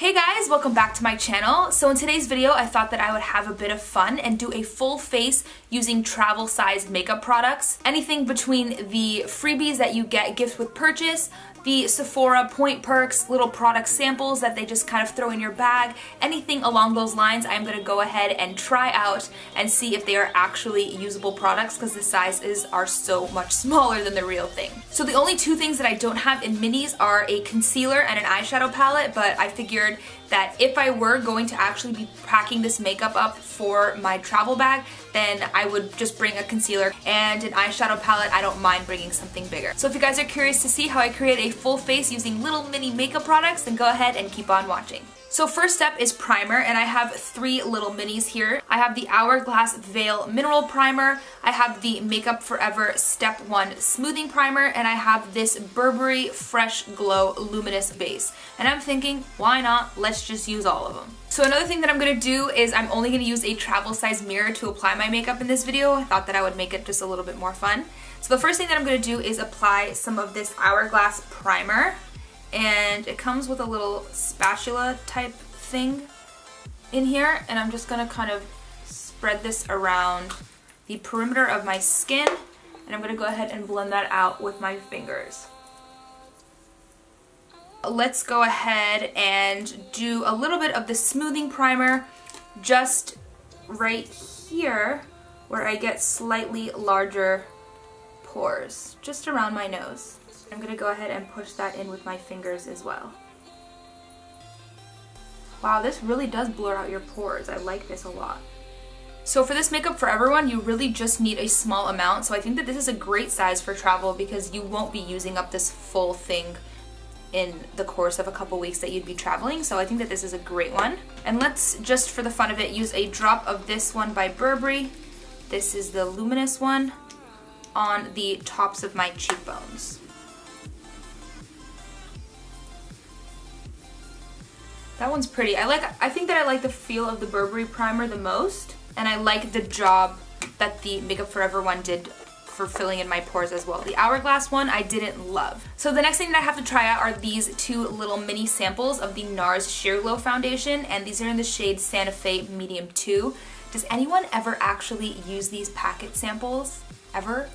Hey guys, welcome back to my channel. So in today's video, I thought that I would have a bit of fun and do a full face using travel sized makeup products. Anything between the freebies that you get gift with purchase, the Sephora point perks, little product samples that they just kind of throw in your bag, anything along those lines, I'm gonna go ahead and try out and see if they are actually usable products because the sizes are so much smaller than the real thing. So the only two things that I don't have in minis are a concealer and an eyeshadow palette, but I figured that if I were going to actually be packing this makeup up for my travel bag, then I would just bring a concealer and an eyeshadow palette. I don't mind bringing something bigger. So if you guys are curious to see how I create a full face using little mini makeup products, then go ahead and keep on watching. So first step is primer, and I have three little minis here. I have the Hourglass Veil Mineral Primer, I have the Makeup Forever Step 1 Smoothing Primer, and I have this Burberry Fresh Glow Luminous Base. And I'm thinking, why not? Let's just use all of them. So another thing that I'm going to do is I'm only going to use a travel size mirror to apply my makeup in this video. I thought that I would make it just a little bit more fun. So the first thing that I'm going to do is apply some of this Hourglass Primer. And it comes with a little spatula type thing in here, and I'm just gonna kind of spread this around the perimeter of my skin, and I'm gonna go ahead and blend that out with my fingers. Let's go ahead and do a little bit of the smoothing primer just right here where I get slightly larger pores, just around my nose. I'm going to go ahead and push that in with my fingers as well. Wow, this really does blur out your pores. I like this a lot. So for this Makeup Forever one, you really just need a small amount. So I think that this is a great size for travel because you won't be using up this full thing in the course of a couple weeks that you'd be traveling. So I think that this is a great one. And let's just, for the fun of it, use a drop of this one by Burberry. This is the luminous one on the tops of my cheekbones. That one's pretty. I think that I like the feel of the Burberry primer the most, and I like the job that the Makeup Forever one did for filling in my pores as well. The Hourglass one I didn't love. So the next thing that I have to try out are these two little mini samples of the NARS Sheer Glow Foundation, and these are in the shade Santa Fe Medium 2. Does anyone ever actually use these packet samples? Ever?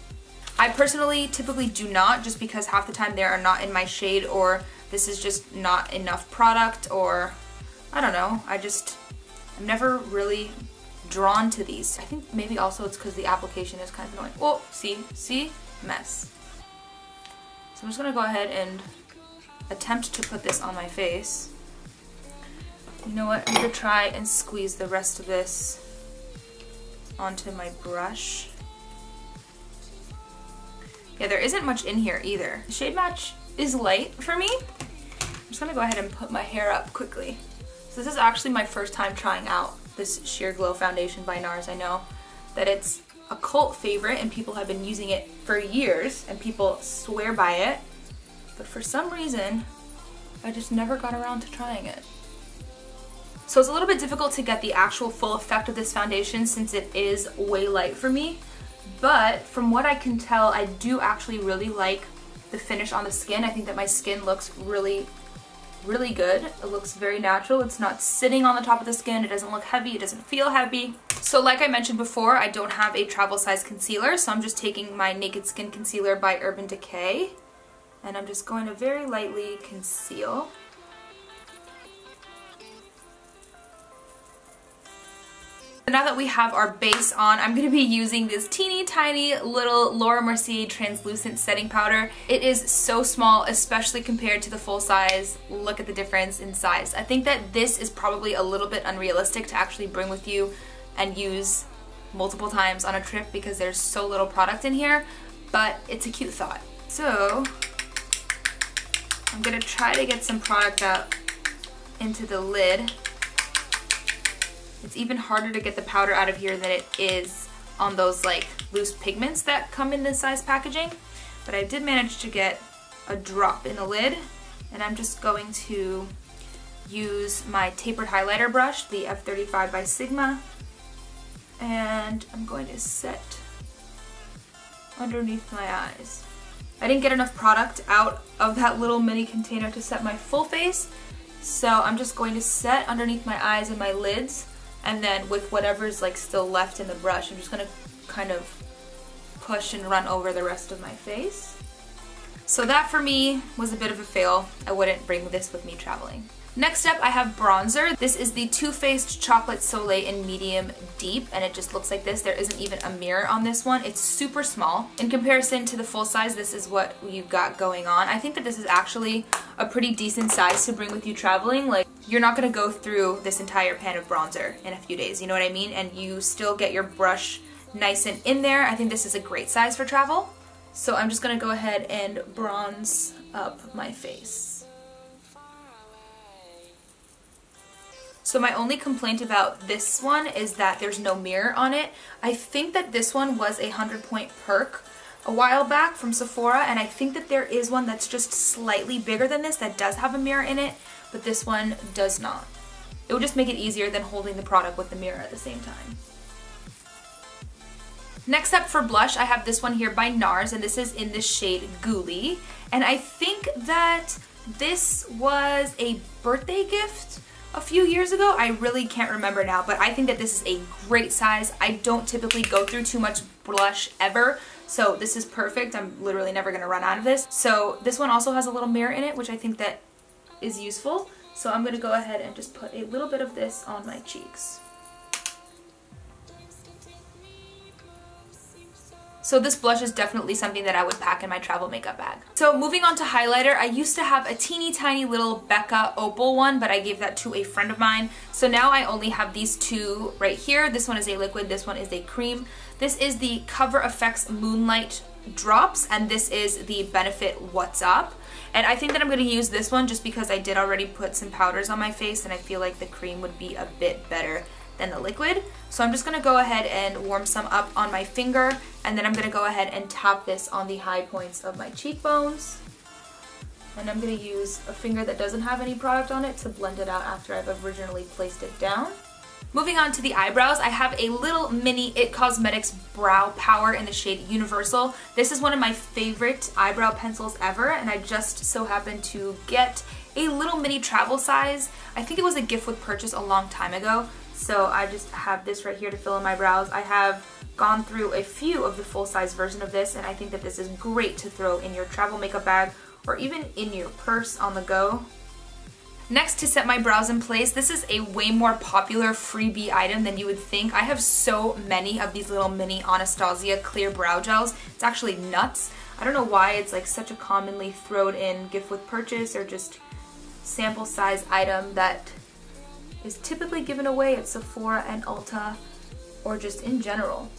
I personally typically do not, just because half the time they are not in my shade, or this is just not enough product, or I don't know. I'm never really drawn to these. I think maybe also it's because the application is kind of annoying. Oh, see? Mess. So I'm just gonna go ahead and attempt to put this on my face. You know what, I'm gonna try and squeeze the rest of this onto my brush. Yeah, there isn't much in here either. The shade match is light for me. I'm just gonna go ahead and put my hair up quickly. So this is actually my first time trying out this Sheer Glow foundation by NARS. I know that it's a cult favorite and people have been using it for years and people swear by it, but for some reason I just never got around to trying it. So it's a little bit difficult to get the actual full effect of this foundation since it is way light for me. But from what I can tell, I do actually really like the finish on the skin. I think that my skin looks really good. It looks very natural. It's not sitting on the top of the skin. It doesn't look heavy. It doesn't feel heavy. So like I mentioned before, I don't have a travel size concealer, so I'm just taking my Naked Skin Concealer by Urban Decay, and I'm just going to very lightly conceal. Now that we have our base on, I'm going to be using this teeny tiny little Laura Mercier translucent setting powder. It is so small, especially compared to the full size. Look at the difference in size. I think that this is probably a little bit unrealistic to actually bring with you and use multiple times on a trip because there's so little product in here, but it's a cute thought. So I'm going to try to get some product out into the lid. It's even harder to get the powder out of here than it is on those like loose pigments that come in this size packaging. But I did manage to get a drop in the lid, and I'm just going to use my tapered highlighter brush, the F35 by Sigma, and I'm going to set underneath my eyes. I didn't get enough product out of that little mini container to set my full face, So I'm just going to set underneath my eyes and my lids, and then with whatever's like still left in the brush, I'm just going to kind of push and run over the rest of my face. So that for me was a bit of a fail. I wouldn't bring this with me traveling. Next up, I have bronzer. This is the Too Faced Chocolate Soleil in medium deep, and it just looks like this. There isn't even a mirror on this one. It's super small. In comparison to the full size, this is what you've got going on. I think that this is actually a pretty decent size to bring with you traveling. Like, you're not gonna go through this entire pan of bronzer in a few days, you know what I mean? And you still get your brush nice and in there. I think this is a great size for travel. So I'm just gonna go ahead and bronze up my face. So my only complaint about this one is that there's no mirror on it. I think that this one was a 100-point perk a while back from Sephora, and I think that there is one that's just slightly bigger than this that does have a mirror in it, but this one does not. It would just make it easier than holding the product with the mirror at the same time. Next up for blush, I have this one here by NARS, and this is in the shade Ghoulie. And I think that this was a birthday gift a few years ago. I really can't remember now, but I think that this is a great size. I don't typically go through too much blush ever, so this is perfect. I'm literally never gonna run out of this. So this one also has a little mirror in it, which I think that is useful. So I'm gonna go ahead and just put a little bit of this on my cheeks. So this blush is definitely something that I would pack in my travel makeup bag. So moving on to highlighter, I used to have a teeny tiny little Becca Opal one, but I gave that to a friend of mine. So now I only have these two right here. This one is a liquid, this one is a cream. This is the Cover FX Moonlight Drops, and this is the Benefit What's Up. And I think that I'm going to use this one just because I did already put some powders on my face, and I feel like the cream would be a bit better than the liquid. So I'm just going to go ahead and warm some up on my finger, and then I'm going to go ahead and tap this on the high points of my cheekbones. And I'm going to use a finger that doesn't have any product on it to blend it out after I've originally placed it down. Moving on to the eyebrows, I have a little mini IT Cosmetics Brow Power in the shade Universal. This is one of my favorite eyebrow pencils ever, and I just so happened to get a little mini travel size. I think it was a gift with purchase a long time ago. So I just have this right here to fill in my brows. I have gone through a few of the full-size version of this, and I think that this is great to throw in your travel makeup bag or even in your purse on the go. Next, to set my brows in place, this is a way more popular freebie item than you would think. I have so many of these little mini Anastasia clear brow gels. It's actually nuts. I don't know why it's like such a commonly thrown in gift with purchase or just sample size item that is typically given away at Sephora and Ulta or just in general.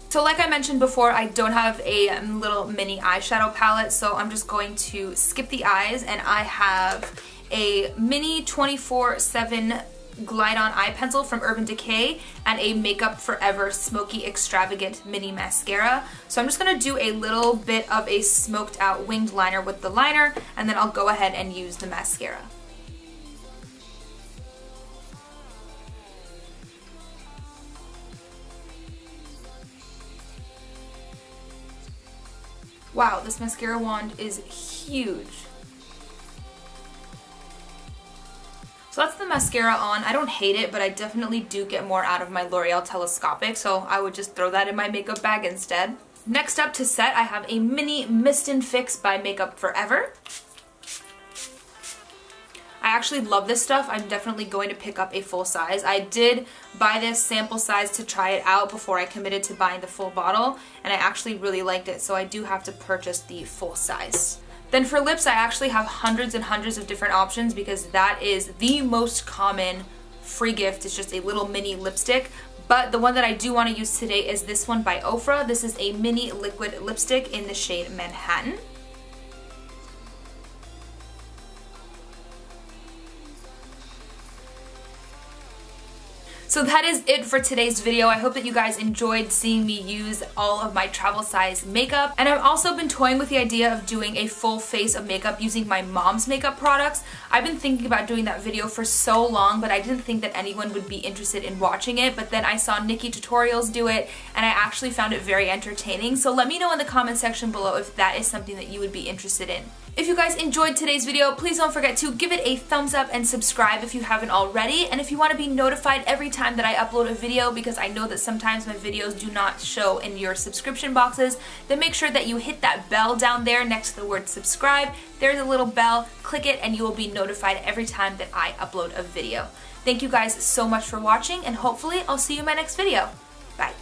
So like I mentioned before, I don't have a little mini eyeshadow palette, so I'm just going to skip the eyes, and I have a mini 24/7 Glide On eye pencil from Urban Decay and a Makeup Forever Smoky Extravagant mini mascara. So I'm just going to do a little bit of a smoked out winged liner with the liner, and then I'll go ahead and use the mascara. Wow, this mascara wand is huge. So that's the mascara on. I don't hate it, but I definitely do get more out of my L'Oreal Telescopic, so I would just throw that in my makeup bag instead. Next up to set, I have a mini Mist and Fix by Makeup Forever. I actually love this stuff. I'm definitely going to pick up a full size. I did buy this sample size to try it out before I committed to buying the full bottle, and I actually really liked it, so I do have to purchase the full size. Then for lips, I actually have hundreds and hundreds of different options because that is the most common free gift. It's just a little mini lipstick. But the one that I do want to use today is this one by Ofra. This is a mini liquid lipstick in the shade Manhattan. So that is it for today's video. I hope that you guys enjoyed seeing me use all of my travel size makeup. And I've also been toying with the idea of doing a full face of makeup using my mom's makeup products. I've been thinking about doing that video for so long, but I didn't think that anyone would be interested in watching it. But then I saw Nikki Tutorials do it, and I actually found it very entertaining. So let me know in the comment section below if that is something that you would be interested in. If you guys enjoyed today's video, please don't forget to give it a thumbs up and subscribe if you haven't already. And if you want to be notified every time that I upload a video, because I know that sometimes my videos do not show in your subscription boxes, then make sure that you hit that bell down there next to the word subscribe. There's a little bell, click it, and you will be notified every time that I upload a video. Thank you guys so much for watching, and hopefully I'll see you in my next video. Bye.